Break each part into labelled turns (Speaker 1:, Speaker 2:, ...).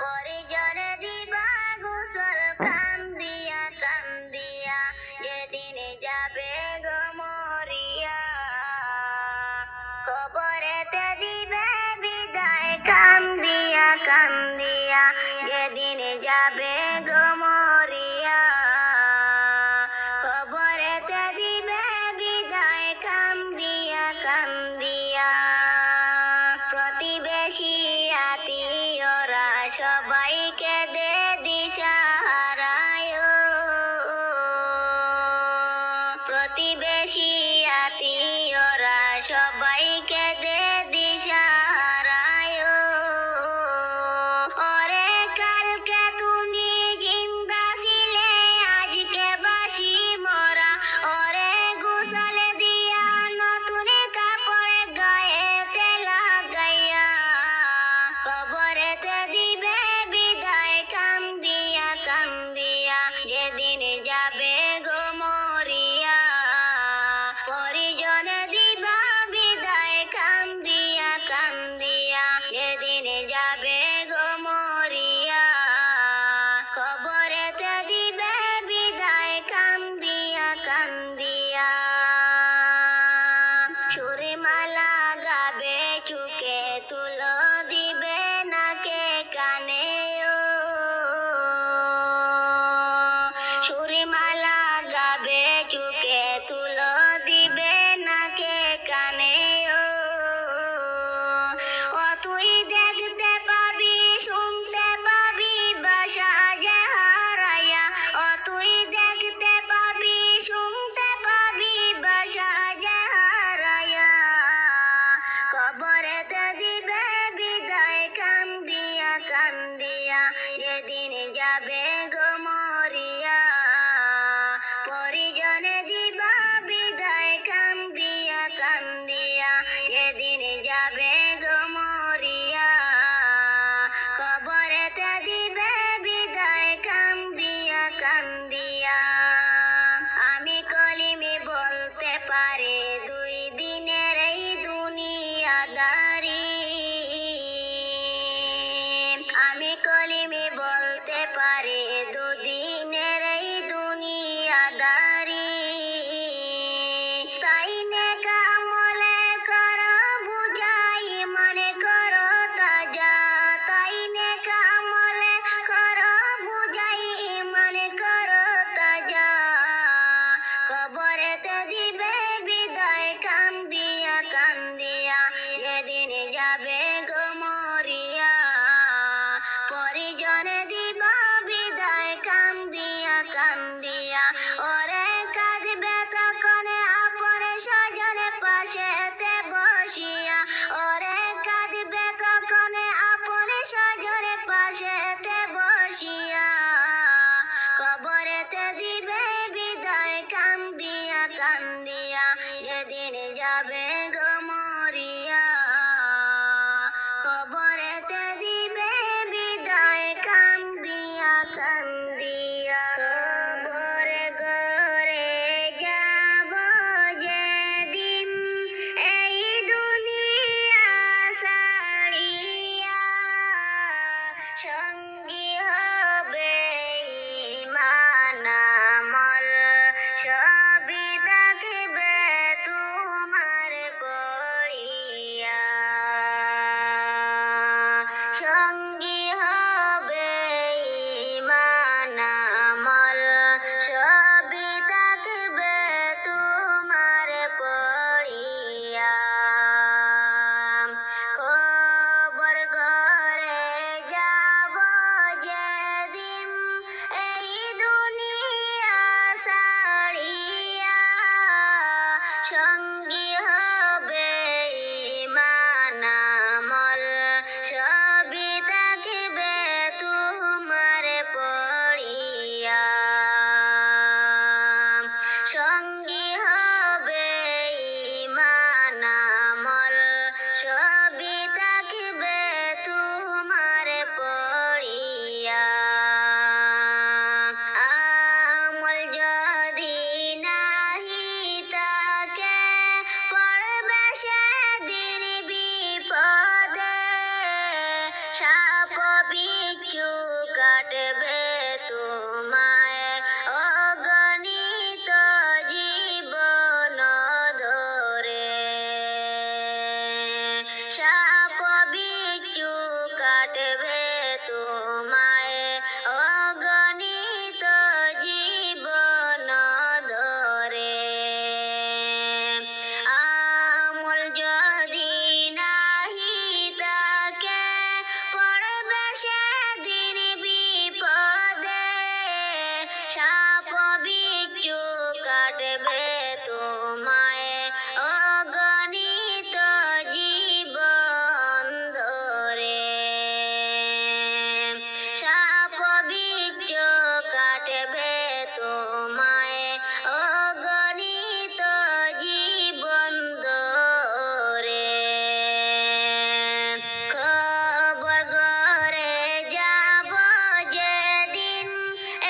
Speaker 1: পরিজনে দিবা গোসল কান্দিয়া কান্দিয়া, যেদিন যাবে গো মরিয়া। কবরেতে দিবে বিদায় কান্দিয়া কান্দিয়া, যেদিন যাবে গো মরিয়া। কবরেতে দিবে বিদায় কান্দিয়া কান্দিয়া। প্রতিবেশী আত্মীয়রা সবাইকে দে দিশাহারায়। প্রতিবেশী আত্মীয়রা সবাইকে দে দিশাহারায়। ওরে কালকে তুমি জিন্দা ছিলে, আজকে বাসি মরা। ওরে গোসল দিয়া নতুন কাপড় গায়েতে লাগাইয়া, কবরেতে দিবে বিদায় কান্দিয়া কান্দিয়া, যেদিন যাবে গো মরিয়া। পরিজনে দিবা বিদায় কান্দিয়া কান্দিয়া, যেদিন যাবে গো মরিয়া। কবরেতে দিবে বিদায় কান্দিয়া কান্দিয়া। সুরমালা গাবে চুকে, তুলো দিবে নাকে কানে। সুরমালা গাবে চুকে, তুলো দিবে নাকে কানে। ও তুই দেখতে পাবি শুনতে পাবি বাসা যে হারাইয়া। ও তুই দেখতে পাবি শুনতে পাবি বাসা যে হারাইয়া। কবরেতে দিবে বিদায় কান্দিয়া কান্দিয়া, যেদিন যাবে গো মরিয়া। পরিজনে দিবা বিদায় কান্দিয়া কান্দিয়া, যেদিন যাবে গো মরিয়া। কবরেতে দিবে বিদায় কান্দিয়া কান্দিয়া। আমি কলিমে বলতে পারি, 2 দিনের এই দুনিয়াদারি। আমি কলিমে বলতে পারি, 2 দিনের এই দুনিয়াদারি। তাই নেক আমলে করো বুঝাই, মনে করো তাজা। তাই নেক আমলে করো বুঝাই, মনে করো তাজা। কবরেতে দিবে বিদায় কান্দিয়া কান্দিয়া, যেদিন যাবে গো মরিয়া। পরিজনে দিবা বিদায় কান্দিয়া কান্দিয়া। ওরে কাঁদবে তখন আপন স্বজনে পাশেতে বসিয়া। ওরে কাঁদবে তখন আপন স্বজনে পাশেতে বসিয়া। কবরেতে দিবে বিদায় কান্দিয়া কান্দিয়া, যেদিন যাবে গো মরিয়া। কবরেতে দিবে বিদায় কান্দিয়া কান্দিয়া। কবর ঘরে যাব যেদিন এই দুনিয়া ছাড়িয়া, সঙ্গী হবে ঈমান আমল, সবই থাকবে তোমার পড়িয়া। সঙ্গী হবে ঈমান আমল, সবই থাকবে তোমার পড়িয়া। কবর ঘরে যাব যেদিন এই দুনিয়া ছাড়িয়া, সঙ্গী হবে ঈমান আমল, সবই থাকবে বিচ্ছু কাটবে তোমায় অগণিত জীবন ধরে। সাপ বিচ্ছু কাটবে তোমায় অগণিত জীবন ধরে। আমল যদি নাহি তাকে পড়বে সেদিন বিপদে। সাপ বিচ্ছু কাটবে তোমায় অগণিত জীবন ধরে। সাপ বিচ্ছু কাটবে তোমায় অগণিত জীবন ধরে। খবর ঘরে যাব যেদিন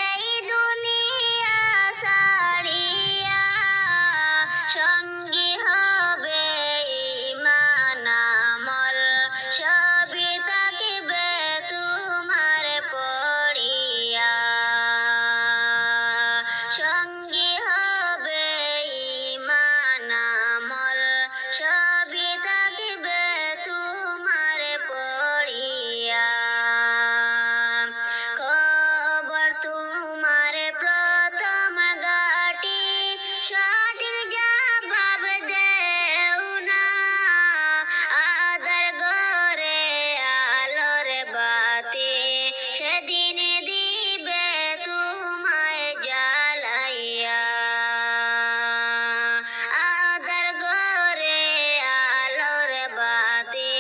Speaker 1: এই দুনিয়া ছাড়িয়া, সঙ্গী হবে ঈমান আমল সবই থাকিবে তোমার পড়িয়া। সঙ্গী হবে ঈমান আমল সবই থাকিবে তোমার পড়িয়া। খবর তোমার প্রথম ঘাটি সঠিক জবাব দেও না। আধার ঘরে আলোর বাতি সেদিন দিবে তোমায় জ্বালাইয়া। আধার ঘরে আলোর বাতি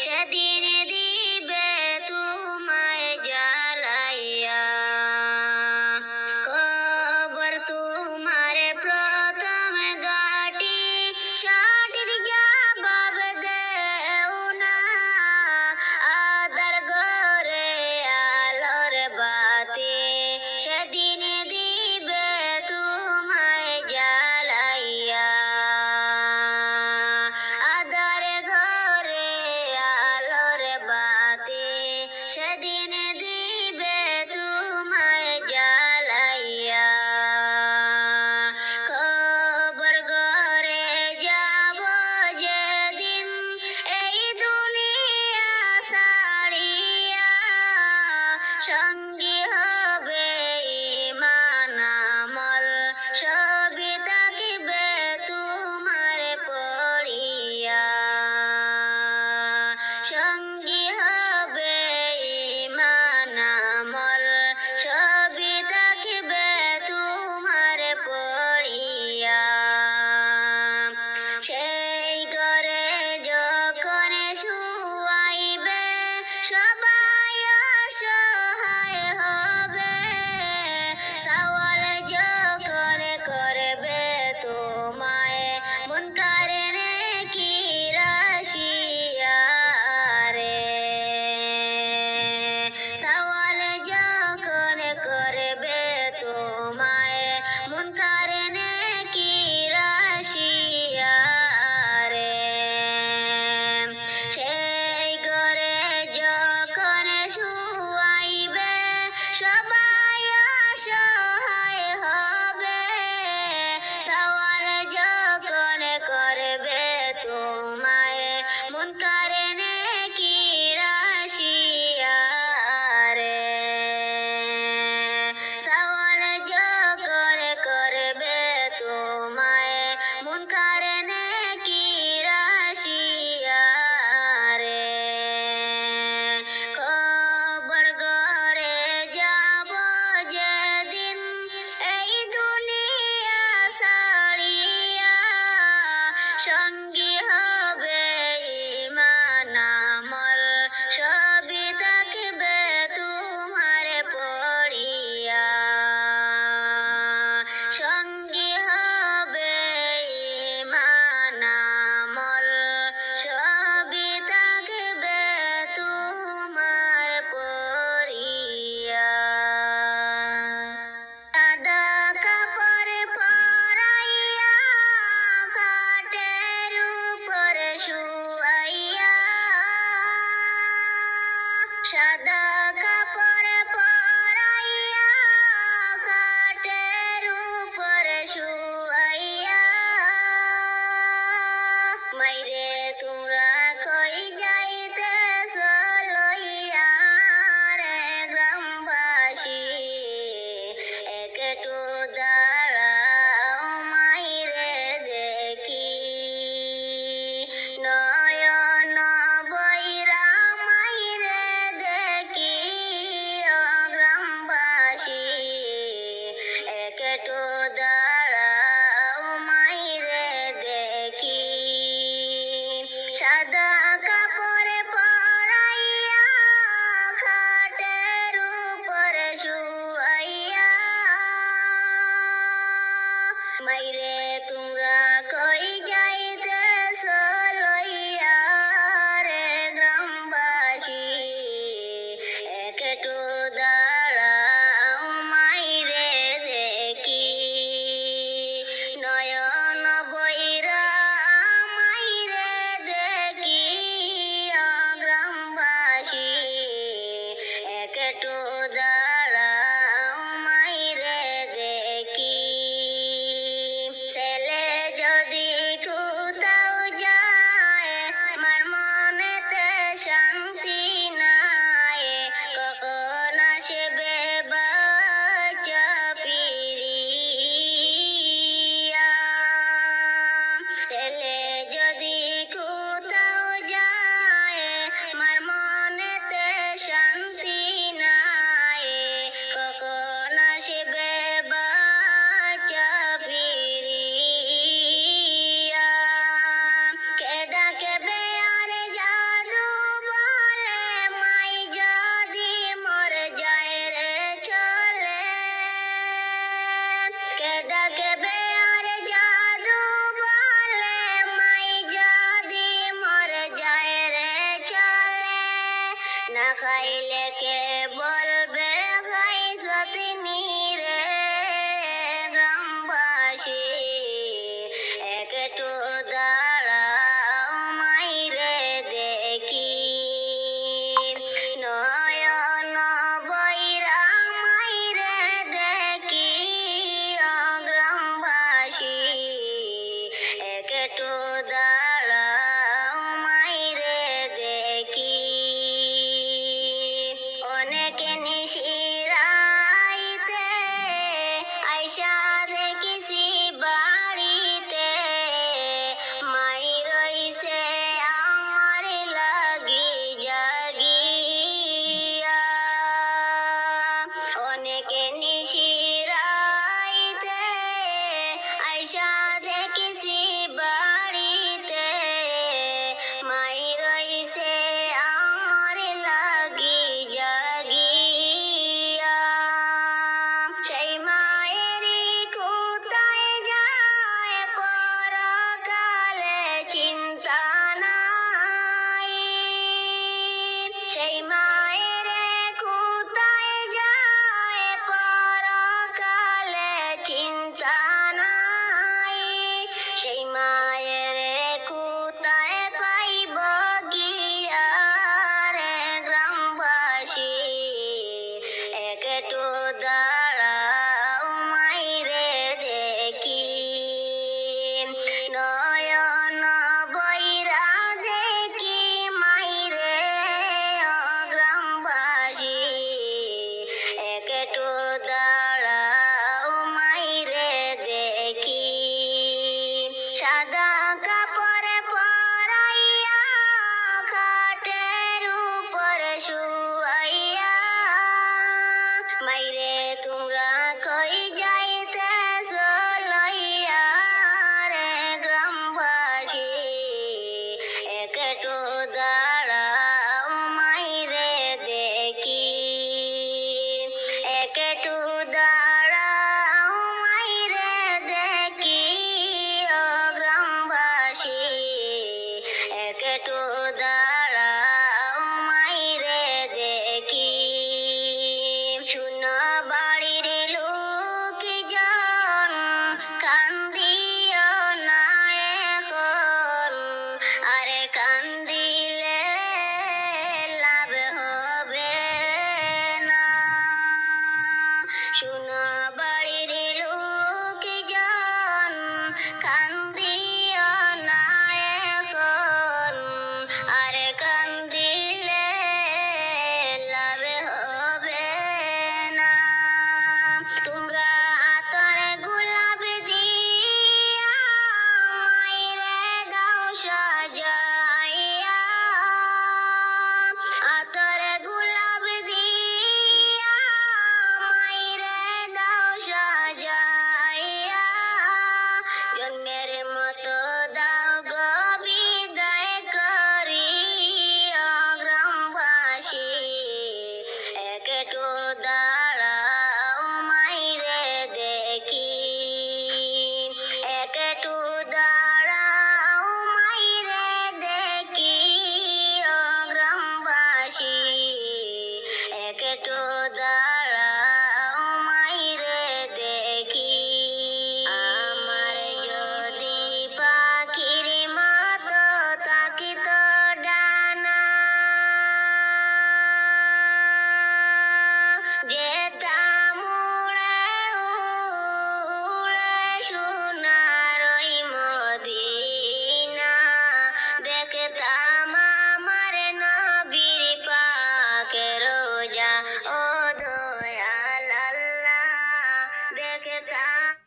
Speaker 1: সেদিন দিবে তোমায় জ্বালাইয়া। খবর তোমার প্রথম ঘাটি সঠিক জবাব দেও না। আধার ঘরে আলোর বাতি সেদিন দিবে তোমায় জ্বালাইয়া। আধার ঘরে আলোর বাতি সেদিন দিবে তোমায় জ্বালাইয়া। খবর ঘরে যাব যেদিন এই দুনিয়া ছাড়িয়া, সঙ্গী হবে ঈমান আমল সবই থাকিবে তোমার পড়িয়া। সঙ্গী হবে ঈমান আমল সবই থাকিবে তোমার পড়িয়া। সেই ঘরে যখন শুয়াইবে সবাই অসহায় সাদা কাপড় পরাইয়া খাটের উপরে শুয়াইয়া মাইরে তোমরা কই যাইতেছ লইয়া রে গ্রামবাসী একটু দাঁড়াও মাইরে দেখি নয়ন বৈরা মাইরে দেখি ও গ্রামবাসী একটু দাঁড়াও মাইরে দেখি সাদা কাপড় পরাইয়া খাটের উপরে শুয়াইয়া মাইরে তোমরা কই যাইতেছ লইয়া রে গ্রামবাসী একটু দাঁড়াও মাইরে দেখি নয়ন বৈরা মাইরে দেখি ও গ্রামবাসী একটু দাঁড়াও মাইরে দেখি ছেলে যদি কোথাও যায় আমার মনেতে শান্তি নাই কখন আসবে বাচ্চা ফিরিয়া ছেলে যদি কোথাও যায় আমার মনেতে শান্তি নাই একটু দাঁড়াও মাইরে দেখি আমার যদি পাখির মতো থাকিত ডানা যেতাম উড়ে উড়ে সোনার ওই মদিনা দেখতাম আমার নবীর পাকে রোজা ও দয়াল আল্লাহ দেখতাম